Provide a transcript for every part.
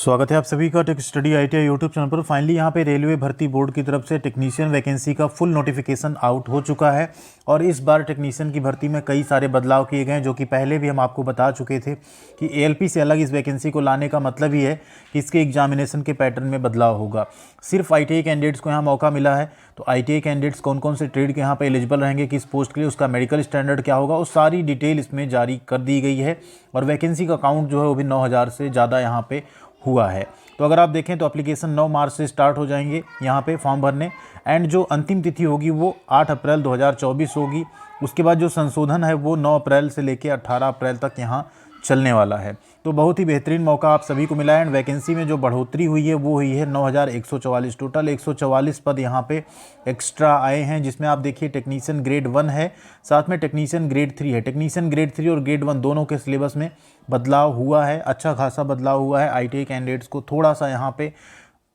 स्वागत है आप सभी का tech study ITI YouTube channel पर। फाइनली यहाँ पे रेलवे भर्ती बोर्ड की तरफ से टेक्नीशियन वैकेंसी का फुल नोटिफिकेशन आउट हो चुका है और इस बार टेक्नीशियन की भर्ती में कई सारे बदलाव किए गए हैं, जो कि पहले भी हम आपको बता चुके थे कि एएलपी से अलग इस वैकेंसी को लाने का मतलब ही है कि इसके एग्जामिनेशन के पैटर्न में बदलाव होगा। सिर्फ आईटीआई कैंडिडेट्स को यहाँ मौका मिला है, तो आईटीआई कैंडिडेट्स कौन कौन से ट्रेड के यहाँ पे एलिजिबल रहेंगे, किस पोस्ट के लिए, उसका मेडिकल स्टैंडर्ड क्या होगा, वो सारी डिटेल इसमें जारी कर दी गई है। और वैकेंसी का काउंट जो है वो भी 9000 से ज़्यादा यहाँ पे हुआ है। तो अगर आप देखें तो एप्लीकेशन 9 मार्च से स्टार्ट हो जाएंगे यहाँ पे फॉर्म भरने, एंड जो अंतिम तिथि होगी वो 8 अप्रैल 2024 होगी। उसके बाद जो संशोधन है वो 9 अप्रैल से लेकर 18 अप्रैल तक यहाँ चलने वाला है। तो बहुत ही बेहतरीन मौका आप सभी को मिला है। एंड वैकेंसी में जो बढ़ोतरी हुई है वो हुई है 9144, टोटल 144 पद यहाँ पे एक्स्ट्रा आए हैं, जिसमें आप देखिए टेक्नीशियन ग्रेड 1 है, साथ में टेक्नीशियन ग्रेड 3 है। टेक्नीशियन ग्रेड 3 और ग्रेड 1 दोनों के सिलेबस में बदलाव हुआ है, अच्छा खासा बदलाव हुआ है। आईटीआई कैंडिडेट्स को थोड़ा सा यहाँ पे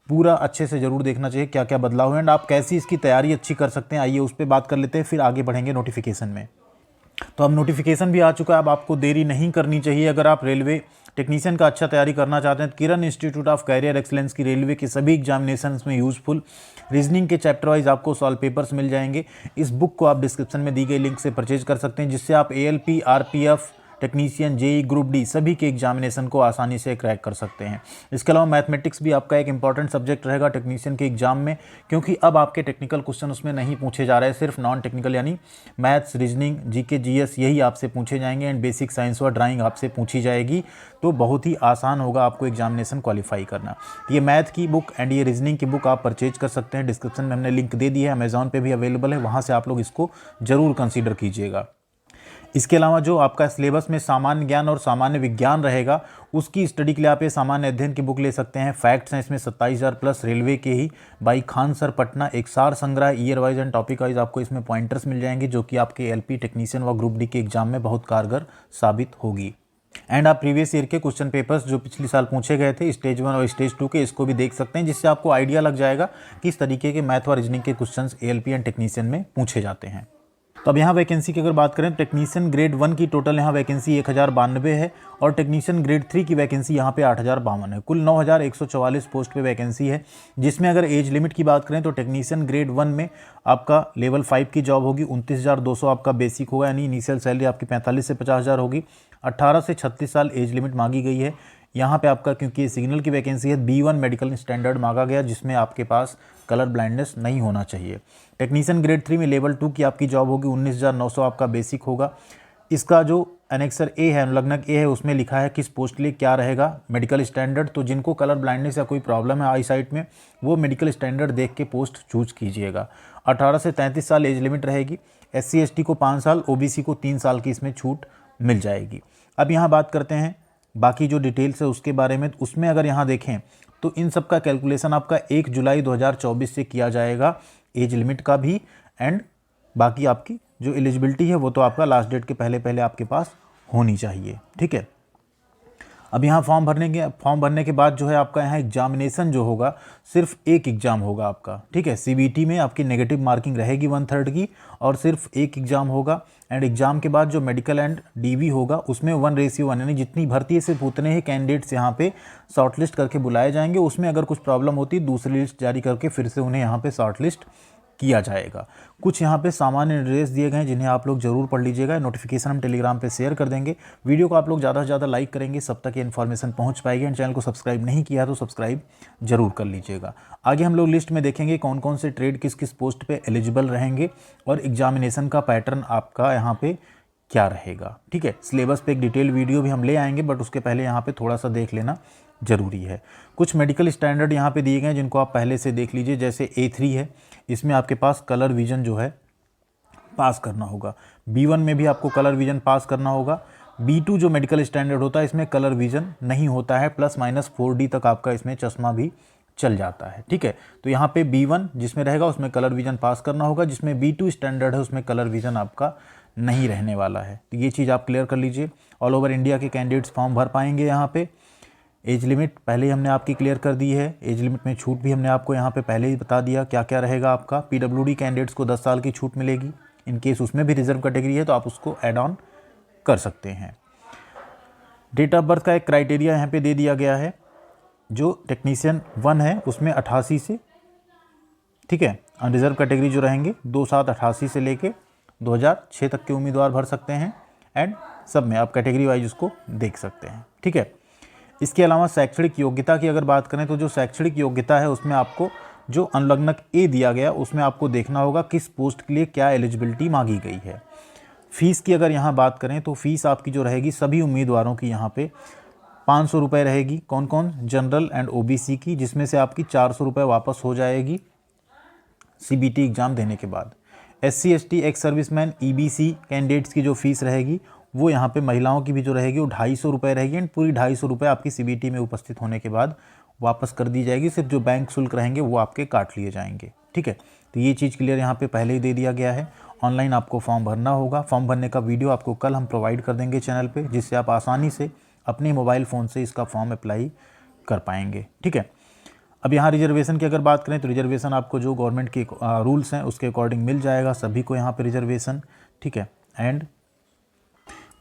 पूरा अच्छे से ज़रूर देखना चाहिए क्या क्या बदलाव है एंड आप कैसी इसकी तैयारी अच्छी कर सकते हैं। आइए उस पर बात कर लेते हैं, फिर आगे बढ़ेंगे नोटिफिकेशन में। तो अब नोटिफिकेशन भी आ चुका है, अब आपको देरी नहीं करनी चाहिए। अगर आप रेलवे टेक्नीशियन का अच्छा तैयारी करना चाहते हैं तो किरण इंस्टीट्यूट ऑफ कैरियर एक्सलेंस की रेलवे के सभी एग्जामिनेशंस में यूजफुल रीजनिंग के चैप्टर वाइज आपको सॉल्व पेपर्स मिल जाएंगे। इस बुक को आप डिस्क्रिप्शन में दी गई लिंक से परचेज कर सकते हैं, जिससे आप ALP, RPF, technician, JE, group D सभी के एग्जामिनेशन को आसानी से क्रैक कर सकते हैं। इसके अलावा मैथमेटिक्स भी आपका एक इंपॉर्टेंट सब्जेक्ट रहेगा टेक्नीशियन के एग्जाम में, क्योंकि अब आपके टेक्निकल क्वेश्चन उसमें नहीं पूछे जा रहे हैं, सिर्फ नॉन टेक्निकल यानी मैथ्स, रीजनिंग, जीके, जीएस यही आपसे पूछे जाएंगे एंड बेसिक साइंस और ड्राइंग आपसे पूछी जाएगी। तो बहुत ही आसान होगा आपको एग्जामिनेशन क्वालिफाई करना। ये मैथ की बुक एंड ये रीजनिंग की बुक आप परचेज कर सकते हैं, डिस्क्रिप्शन में हमने लिंक दे दी है, अमेजॉन पे भी अवेलेबल है, वहाँ से आप लोग इसको ज़रूर कंसीडर कीजिएगा। इसके अलावा जो आपका सिलेबस में सामान्य ज्ञान और सामान्य विज्ञान रहेगा, उसकी स्टडी के लिए आप ये सामान्य अध्ययन की बुक ले सकते हैं। फैक्ट्स हैं इसमें 27000 प्लस, रेलवे के ही बाई खान सर पटना। एक सार संग्रह year wise and topic wise आपको इसमें पॉइंटर्स मिल जाएंगे, जो कि आपके एलपी, टेक्नीशियन व ग्रुप डी के एग्जाम में बहुत कारगर साबित होगी। एंड आप प्रीवियस ईयर के क्वेश्चन पेपर्स जो पिछले साल पूछे गए थे स्टेज 1 और स्टेज 2 के, इसको भी देख सकते हैं, जिससे आपको आइडिया लग जाएगा किस तरीके के मैथ व रीजनिंग के क्वेश्चन एएलपी एंड टेक्नीशियन में पूछे जाते हैं। तो अब यहाँ वैकेंसी की अगर बात करें, टेक्नीशियन ग्रेड 1 की टोटल यहाँ वैकेंसी 1092 है और टेक्नीशियन ग्रेड 3 की वैकेंसी यहाँ पे 8052 है। कुल 9144 पोस्ट पे वैकेंसी है, जिसमें अगर एज लिमिट की बात करें तो टेक्नीशियन ग्रेड 1 में आपका लेवल 5 की जॉब होगी, 29,200 आपका बेसिक होगा, यानी इनिशियल सैलरी आपकी 45 से 50,000 होगी। 18 से 36 साल एज लिमिट मांगी गई है यहाँ पे आपका, क्योंकि ये सिग्नल की वैकेंसी है। B1 मेडिकल स्टैंडर्ड मांगा गया, जिसमें आपके पास कलर ब्लाइंडनेस नहीं होना चाहिए। टेक्नीशियन ग्रेड 3 में लेवल 2 की आपकी जॉब होगी, 19,900 आपका बेसिक होगा। इसका जो एनेक्सर ए है, अनुलग्नक ए है, उसमें लिखा है किस पोस्ट के लिए क्या रहेगा मेडिकल स्टैंडर्ड। तो जिनको कलर ब्लाइंडनेस या कोई प्रॉब्लम है आई साइट में, वो मेडिकल स्टैंडर्ड देख के पोस्ट चूज कीजिएगा। 18 से 33 साल एज लिमिट रहेगी। SC ST को 5 साल, OBC को 3 साल की इसमें छूट मिल जाएगी। अब यहाँ बात करते हैं बाकी जो डिटेल्स है उसके बारे में। उसमें अगर यहाँ देखें तो इन सब का कैलकुलेशन आपका 1 जुलाई 2024 से किया जाएगा, एज लिमिट का भी, एंड बाकी आपकी जो एलिजिबिलिटी है वो तो आपका लास्ट डेट के पहले पहले आपके पास होनी चाहिए। ठीक है। अब यहाँ फॉर्म भरने के बाद जो है आपका यहाँ एग्जामिनेशन जो होगा, सिर्फ एक एग्ज़ाम होगा आपका। ठीक है। CBT में आपकी नेगेटिव मार्किंग रहेगी 1/3 की और सिर्फ एक एग्ज़ाम होगा। एंड एग्ज़ाम के बाद जो मेडिकल एंड DV होगा उसमें 1:1, यानी जितनी भर्ती है सिर्फ उतने ही कैंडिडेट्स यहाँ पे शॉर्टलिस्ट करके बुलाए जाएंगे। उसमें अगर कुछ प्रॉब्लम होती दूसरी लिस्ट जारी करके फिर से उन्हें यहाँ पे शॉर्टलिस्ट किया जाएगा। कुछ यहाँ पे सामान्य निर्देश दिए गए हैं जिन्हें आप लोग जरूर पढ़ लीजिएगा। नोटिफिकेशन हम टेलीग्राम पे शेयर कर देंगे। वीडियो को आप लोग ज़्यादा से ज़्यादा लाइक करेंगे, सब तक ये इन्फॉर्मेशन पहुँच पाएगी। एंड चैनल को सब्सक्राइब नहीं किया तो सब्सक्राइब जरूर कर लीजिएगा। आगे हम लोग लिस्ट में देखेंगे कौन कौन से ट्रेड किस किस पोस्ट पे एलिजिबल रहेंगे और एग्जामिनेशन का पैटर्न आपका यहाँ पे क्या रहेगा। ठीक है। सिलेबस पे एक डिटेल वीडियो भी हम ले आएंगे, बट उसके पहले यहाँ पे थोड़ा सा देख लेना जरूरी है। कुछ मेडिकल स्टैंडर्ड यहाँ पे दिए गए हैं जिनको आप पहले से देख लीजिए। जैसे A3 है, इसमें आपके पास कलर विजन जो है पास करना होगा। B1 में भी आपको कलर विजन पास करना होगा। B2 जो मेडिकल स्टैंडर्ड होता है इसमें कलर विजन नहीं होता है, ±4D तक आपका इसमें चश्मा भी चल जाता है। ठीक है। तो यहाँ पे B1 जिसमें रहेगा उसमें कलर विजन पास करना होगा, जिसमें B2 स्टैंडर्ड है उसमें कलर विजन आपका नहीं रहने वाला है। तो ये चीज़ आप क्लियर कर लीजिए। ऑल ओवर इंडिया के कैंडिडेट्स फॉर्म भर पाएंगे यहाँ पे। एज लिमिट पहले ही हमने आपकी क्लियर कर दी है। एज लिमिट में छूट भी हमने आपको यहाँ पे पहले ही बता दिया क्या क्या रहेगा आपका। PWD कैंडिडेट्स को 10 साल की छूट मिलेगी। इन केस उसमें भी रिजर्व कैटेगरी है तो आप उसको ऐड ऑन कर सकते हैं। डेट ऑफ बर्थ का एक क्राइटेरिया यहाँ पे दे दिया गया है। जो टेक्नीशियन 1 है उसमें 88 से, ठीक है, अनरिजर्व कैटेगरी जो रहेंगे 2788 से लेके 2006 तक के उम्मीदवार भर सकते हैं। एंड सब में आप कैटेगरी वाइज उसको देख सकते हैं, ठीक है। इसके अलावा शैक्षणिक योग्यता की अगर बात करें तो जो शैक्षणिक योग्यता है उसमें आपको जो अनुलग्नक ए दिया गया उसमें आपको देखना होगा किस पोस्ट के लिए क्या एलिजिबिलिटी मांगी गई है। फीस की अगर यहाँ बात करें तो फीस आपकी जो रहेगी सभी उम्मीदवारों की यहाँ पे 500 रुपये रहेगी। कौन कौन? जनरल एंड ओबीसी की, जिसमें से आपकी 400 रुपये वापस हो जाएगी सीबीटी एग्ज़ाम देने के बाद। SC ST ex serviceman EBC candidates की जो फीस रहेगी वो यहाँ पे महिलाओं की भी जो रहेगी वो 250 रुपये रहेगी। एंड पूरी 250 रुपये आपकी सीबीटी में उपस्थित होने के बाद वापस कर दी जाएगी। सिर्फ जो बैंक शुल्क रहेंगे वो आपके काट लिए जाएंगे, ठीक है। तो ये चीज़ क्लियर यहाँ पे पहले ही दे दिया गया है। ऑनलाइन आपको फॉर्म भरना होगा। फॉर्म भरने का वीडियो आपको कल हम प्रोवाइड कर देंगे चैनल पे, जिससे आप आसानी से अपने मोबाइल फ़ोन से इसका फॉर्म अप्लाई कर पाएंगे, ठीक है। अब यहाँ रिजर्वेशन की अगर बात करें तो रिजर्वेशन आपको जो गवर्नमेंट के रूल्स हैं उसके अकॉर्डिंग मिल जाएगा सभी को यहाँ पे रिजर्वेशन, ठीक है। एंड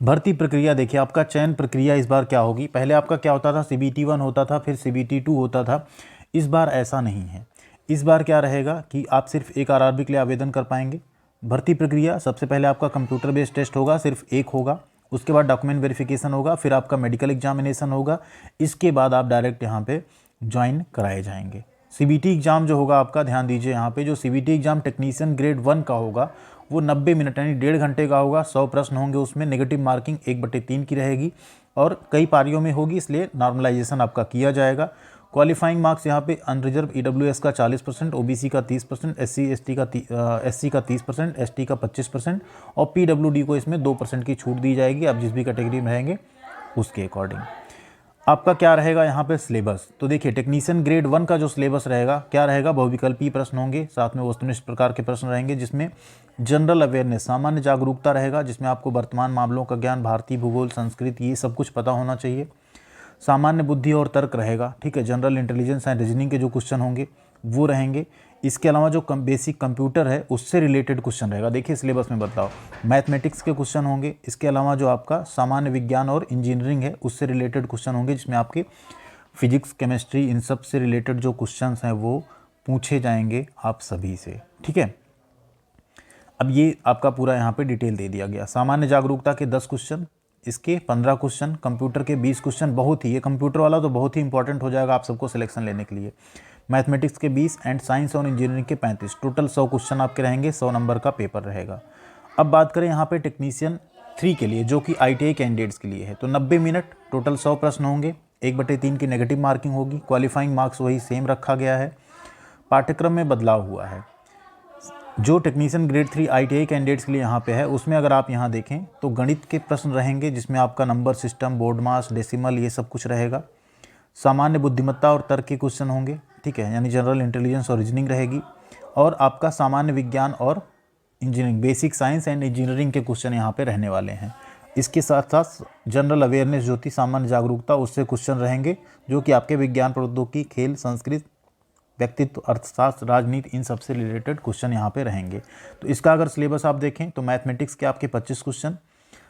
भर्ती प्रक्रिया देखिए, आपका चयन प्रक्रिया इस बार क्या होगी। पहले आपका क्या होता था, CBT 1 होता था, फिर CBT 2 होता था। इस बार ऐसा नहीं है। इस बार क्या रहेगा कि आप सिर्फ एक RRB के लिए आवेदन कर पाएंगे। भर्ती प्रक्रिया सबसे पहले आपका कंप्यूटर बेस्ड टेस्ट होगा, सिर्फ एक होगा। उसके बाद डॉक्यूमेंट वेरिफिकेशन होगा, फिर आपका मेडिकल एग्जामिनेशन होगा। इसके बाद आप डायरेक्ट यहाँ पे ज्वाइन कराए जाएंगे। CBT एग्ज़ाम जो होगा आपका, ध्यान दीजिए यहाँ पे, जो CBT एग्ज़ाम टेक्नीशियन ग्रेड 1 का होगा वो 90 मिनट यानी 1.5 घंटे का होगा। 100 प्रश्न होंगे उसमें। नेगेटिव मार्किंग 1/3 की रहेगी और कई पारियों में होगी, इसलिए नॉर्मलाइजेशन आपका किया जाएगा। क्वालिफाइंग मार्क्स यहाँ पे अनरिजर्व EWS का 40%, OBC का 30%, SC का 30%, ST का 25% और PWD को इसमें 2% की छूट दी जाएगी। आप जिस भी कैटेगरी में रहेंगे उसके अकॉर्डिंग आपका क्या रहेगा यहाँ पे सिलेबस। तो देखिए, टेक्नीशियन ग्रेड 1 का जो सिलेबस रहेगा क्या रहेगा, बहुविकल्पीय प्रश्न होंगे, साथ में वस्तुनिष्ठ प्रकार के प्रश्न रहेंगे, जिसमें जनरल अवेयरनेस सामान्य जागरूकता रहेगा, जिसमें आपको वर्तमान मामलों का ज्ञान, भारतीय भूगोल, संस्कृत, ये सब कुछ पता होना चाहिए। सामान्य बुद्धि और तर्क रहेगा, ठीक है। जनरल इंटेलिजेंस एंड रीजनिंग के जो क्वेश्चन होंगे वो रहेंगे। इसके अलावा जो बेसिक कंप्यूटर है उससे रिलेटेड क्वेश्चन रहेगा। देखिए सिलेबस में बदलाव, मैथमेटिक्स के क्वेश्चन होंगे। इसके अलावा जो आपका सामान्य विज्ञान और इंजीनियरिंग है उससे रिलेटेड क्वेश्चन होंगे, जिसमें आपके फिजिक्स, केमिस्ट्री, इन सब से रिलेटेड जो क्वेश्चन हैं वो पूछे जाएंगे आप सभी से, ठीक है। अब ये आपका पूरा यहाँ पे डिटेल दे दिया गया। सामान्य जागरूकता के 10 क्वेश्चन, इसके 15 क्वेश्चन, कंप्यूटर के 20 क्वेश्चन। बहुत ही, ये कंप्यूटर वाला तो बहुत ही इंपॉर्टेंट हो जाएगा आप सबको सिलेक्शन लेने के लिए। मैथमेटिक्स के 20 एंड साइंस और इंजीनियरिंग के 35। टोटल 100 क्वेश्चन आपके रहेंगे, 100 नंबर का पेपर रहेगा। अब बात करें यहाँ पे टेक्नीशियन 3 के लिए, जो कि ITI कैंडिडेट्स के लिए है, तो 90 मिनट, टोटल 100 प्रश्न होंगे, 1/3 की नेगेटिव मार्किंग होगी। क्वालिफाइंग मार्क्स वही सेम रखा गया है। पाठ्यक्रम में बदलाव हुआ है। जो टेक्नीशियन ग्रेड 3 ITI कैंडिडेट्स के लिए यहाँ पे है उसमें अगर आप यहाँ देखें तो गणित के प्रश्न रहेंगे, जिसमें आपका नंबर सिस्टम, बोर्ड मास, डेसिमल, ये सब कुछ रहेगा। सामान्य बुद्धिमत्ता और तर्क के क्वेश्चन होंगे, ठीक है, यानी जनरल इंटेलिजेंस और रीजनिंग रहेगी। और आपका सामान्य विज्ञान और engineering, basic science and engineering के क्वेश्चन यहाँ पे रहने वाले हैं। इसके साथ साथ जनरल अवेयरनेस जो थी, सामान्य जागरूकता, उससे क्वेश्चन रहेंगे, जो कि आपके विज्ञान, प्रौद्योगिकी, खेल, संस्कृत, व्यक्तित्व, अर्थशास्त्र, राजनीति, इन सब से रिलेटेड क्वेश्चन यहाँ पे रहेंगे। तो इसका अगर सिलेबस आप देखें तो मैथमेटिक्स के आपके 25 क्वेश्चन,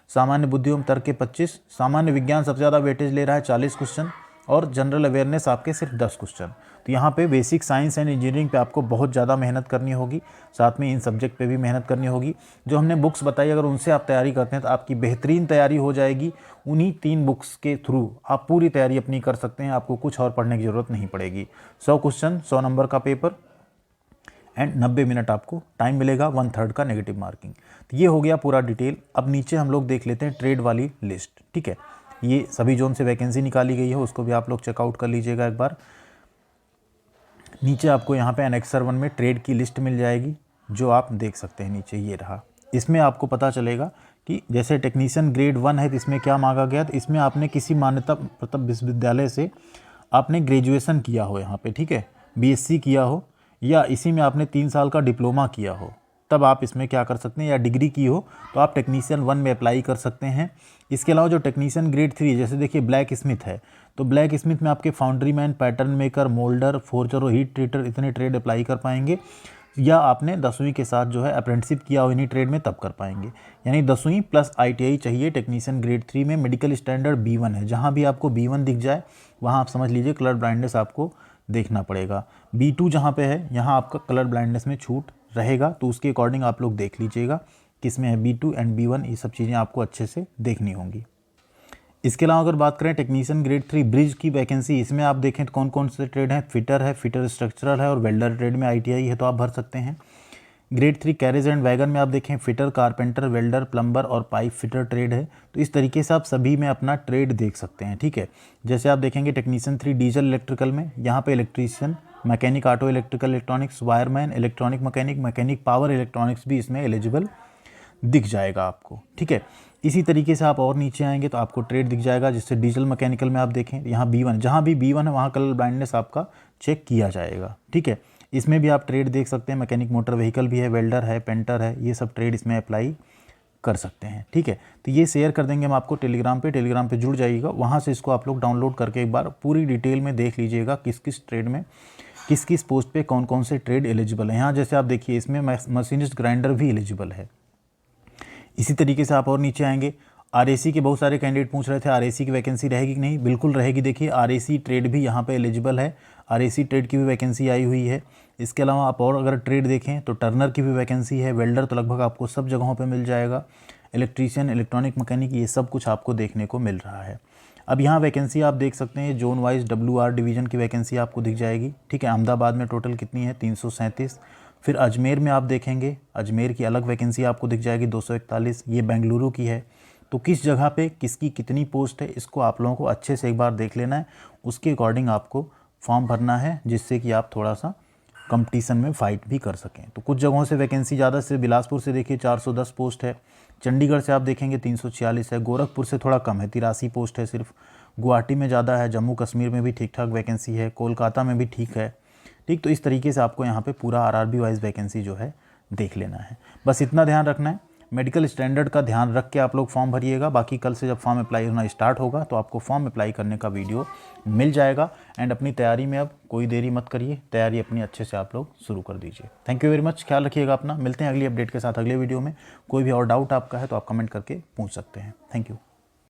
सामान्य बुद्धि एवं तर्क के 25, सामान्य विज्ञान सबसे ज़्यादा वेटेज ले रहा है 40 क्वेश्चन और जनरल अवेयरनेस आपके सिर्फ 10 क्वेश्चन। तो यहाँ पे बेसिक साइंस एंड इंजीनियरिंग पे आपको बहुत ज़्यादा मेहनत करनी होगी, साथ में इन सब्जेक्ट पे भी मेहनत करनी होगी। जो हमने बुक्स बताई अगर उनसे आप तैयारी करते हैं तो आपकी बेहतरीन तैयारी हो जाएगी। उन्हीं 3 बुक्स के थ्रू आप पूरी तैयारी अपनी कर सकते हैं, आपको कुछ और पढ़ने की ज़रूरत नहीं पड़ेगी। 100 क्वेश्चन, 100 नंबर का पेपर एंड 90 मिनट आपको टाइम मिलेगा, 1/3 का नेगेटिव मार्किंग। तो ये हो गया पूरा डिटेल। अब नीचे हम लोग देख लेते हैं ट्रेड वाली लिस्ट, ठीक है। ये सभी जोन से वैकेंसी निकाली गई है, उसको भी आप लोग चेकआउट कर लीजिएगा एक बार। नीचे आपको यहाँ पे एनेक्सर 1 में ट्रेड की लिस्ट मिल जाएगी, जो आप देख सकते हैं नीचे, ये रहा। इसमें आपको पता चलेगा कि जैसे टेक्नीशियन ग्रेड 1 है तो इसमें क्या मांगा गया, तो इसमें आपने किसी मान्यता प्राप्त विश्वविद्यालय से आपने ग्रेजुएशन किया हो यहाँ पे, ठीक है, BSc किया हो, या इसी में आपने 3 साल का डिप्लोमा किया हो, तब आप इसमें क्या कर सकते हैं, या डिग्री की हो तो आप टेक्नीशियन 1 में अप्लाई कर सकते हैं। इसके अलावा जो टेक्नीशियन ग्रेड 3 जैसे देखिए ब्लैक स्मिथ है, तो ब्लैक स्मिथ में आपके foundry man, pattern maker, moulder, Forger और हीट ट्रीटर, इतने ट्रेड अप्लाई कर पाएंगे। या आपने 10वीं के साथ जो है अप्रेंटिसशिप किया हो इन्हीं ट्रेड में, तब कर पाएंगे। यानी 10वीं प्लस ITI चाहिए टेक्नीशियन ग्रेड 3 में। मेडिकल स्टैंडर्ड B1 है, जहाँ भी आपको B1 दिख जाए वहाँ आप समझ लीजिए कलर ब्लाइंडनेस आपको देखना पड़ेगा। B2 जहाँ पे है यहाँ आपका कलर ब्लाइंडनेस में छूट रहेगा, तो उसके अकॉर्डिंग आप लोग देख लीजिएगा किस में है B2 एंड B1, ये सब चीज़ें आपको अच्छे से देखनी होंगी। इसके अलावा अगर बात करें टेक्नीशियन ग्रेड 3 ब्रिज की वैकेंसी, इसमें आप देखें तो कौन कौन से ट्रेड हैं, फिटर है, फिटर स्ट्रक्चरल है और वेल्डर ट्रेड में ITI है तो आप भर सकते हैं। ग्रेड 3 कैरेज एंड वैगन में आप देखें फिटर, कारपेंटर, वेल्डर, प्लम्बर और पाइप फिटर ट्रेड है। तो इस तरीके से आप सभी में अपना ट्रेड देख सकते हैं, ठीक है। जैसे आप देखेंगे टेक्नीशियन 3 डीजल इलेक्ट्रिकल में, यहाँ पे electrician, mechanic auto electrical electronics, wireman, electronic mechanic, mechanic power electronics भी इसमें एलिजिबल दिख जाएगा आपको, ठीक है। इसी तरीके से आप और नीचे आएंगे तो आपको ट्रेड दिख जाएगा, जिससे डीजल मैकेनिकल में आप देखें यहाँ B1, जहाँ भी B1 है वहाँ कलर ब्लाइंडनेस आपका चेक किया जाएगा, ठीक है। इसमें भी आप ट्रेड देख सकते हैं, मैकेनिक मोटर व्हीकल भी है, वेल्डर है, पेंटर है, ये सब ट्रेड इसमें अप्लाई कर सकते हैं, ठीक है। तो ये शेयर कर देंगे हम आपको टेलीग्राम पे जुड़ जाइएगा, वहाँ से इसको आप लोग डाउनलोड करके एक बार पूरी डिटेल में देख लीजिएगा किस किस ट्रेड में किस किस पोस्ट पे कौन कौन से ट्रेड एलिजिबल है। यहाँ जैसे आप देखिए इसमें मशीनिस्ट ग्राइंडर भी एलिजिबल है। इसी तरीके से आप और नीचे आएंगे, RAC के बहुत सारे कैंडिडेट पूछ रहे थे RAC की वैकेंसी रहेगी कि नहीं, बिल्कुल रहेगी। देखिए RAC ट्रेड भी यहाँ पे एलिजिबल है, RAC ट्रेड की भी वैकेंसी आई हुई है। इसके अलावा आप और अगर ट्रेड देखें तो टर्नर की भी वैकेंसी है, वेल्डर तो लगभग आपको सब जगहों पे मिल जाएगा, इलेक्ट्रीशियन, इलेक्ट्रॉनिक मैकेनिक, ये सब कुछ आपको देखने को मिल रहा है। अब यहाँ वैकेंसी आप देख सकते हैं, जोन वाइज WR डिवीज़न की वैकेंसी आपको दिख जाएगी, ठीक है। अहमदाबाद में टोटल कितनी है 337। फिर अजमेर में आप देखेंगे, अजमेर की अलग वैकेंसी आपको दिख जाएगी 241, ये बेंगलुरु की है। तो किस जगह पे किसकी कितनी पोस्ट है इसको आप लोगों को अच्छे से एक बार देख लेना है, उसके अकॉर्डिंग आपको फॉर्म भरना है, जिससे कि आप थोड़ा सा कंपटीशन में फाइट भी कर सकें। तो कुछ जगहों से वैकेंसी ज़्यादा, से बिलासपुर से देखिए 410 पोस्ट है, चंडीगढ़ से आप देखेंगे 346 है, गोरखपुर से थोड़ा कम है 83 पोस्ट है सिर्फ, गुवाहाटी में ज़्यादा है, जम्मू कश्मीर में भी ठीक ठाक वैकेंसी है, कोलकाता में भी ठीक है, ठीक। तो इस तरीके से आपको यहाँ पे पूरा RRB वाइज वैकेंसी जो है देख लेना है, बस इतना ध्यान रखना है। मेडिकल स्टैंडर्ड का ध्यान रख के आप लोग फॉर्म भरिएगा। बाकी कल से जब फॉर्म अप्लाई होना स्टार्ट होगा तो आपको फॉर्म अप्लाई करने का वीडियो मिल जाएगा। एंड अपनी तैयारी में अब कोई देरी मत करिए, तैयारी अपनी अच्छे से आप लोग शुरू कर दीजिए। थैंक यू वेरी मच, ख्याल रखिएगा अपना। मिलते हैं अगली अपडेट के साथ अगले वीडियो में। कोई भी और डाउट आपका है तो आप कमेंट करके पूछ सकते हैं। Thank you.